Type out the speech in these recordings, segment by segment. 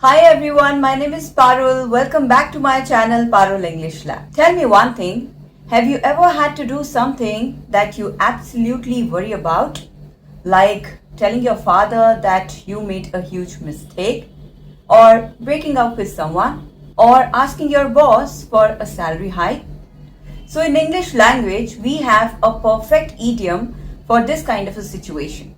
Hi everyone, my name is Parul. Welcome back to my channel Parul English Lab. Tell me one thing, have you ever had to do something that you absolutely worry about? Like telling your father that you made a huge mistake, or breaking up with someone, or asking your boss for a salary hike? So in English language, we have a perfect idiom for this kind of a situation.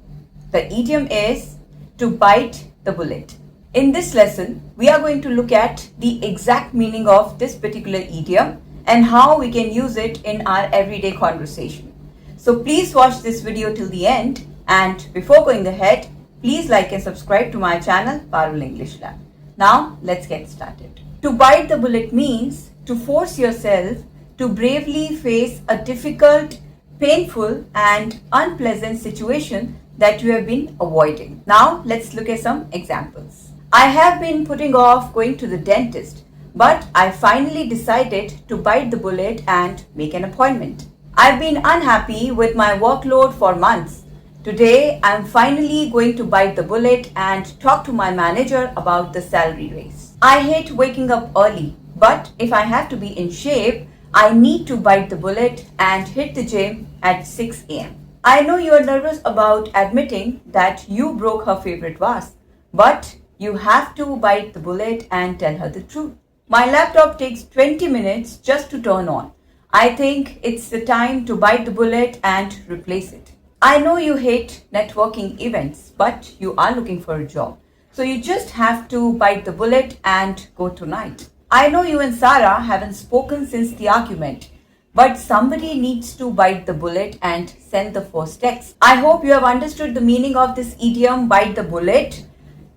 The idiom is to bite the bullet. In this lesson, we are going to look at the exact meaning of this particular idiom and how we can use it in our everyday conversation. So please watch this video till the end, and before going ahead, please like and subscribe to my channel Parul English Lab. Now let's get started. To bite the bullet means to force yourself to bravely face a difficult, painful and unpleasant situation that you have been avoiding. Now let's look at some examples. I have been putting off going to the dentist, but I finally decided to bite the bullet and make an appointment. I've been unhappy with my workload for months. Today, I'm finally going to bite the bullet and talk to my manager about the salary raise. I hate waking up early, but if I have to be in shape, I need to bite the bullet and hit the gym at 6 a.m. I know you are nervous about admitting that you broke her favorite vase, but you have to bite the bullet and tell her the truth. My laptop takes 20 minutes just to turn on. I think it's the time to bite the bullet and replace it. I know you hate networking events, but you are looking for a job. So you just have to bite the bullet and go tonight. I know you and Sarah haven't spoken since the argument, but somebody needs to bite the bullet and send the first text. I hope you have understood the meaning of this idiom, bite the bullet.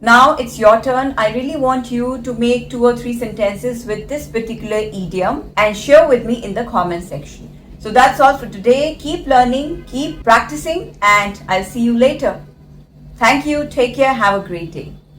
Now it's your turn. I really want you to make 2 or 3 sentences with this particular idiom and share with me in the comment section. So that's all for today. Keep learning, keep practicing, and I'll see you later. Thank you. Take care. Have a great day.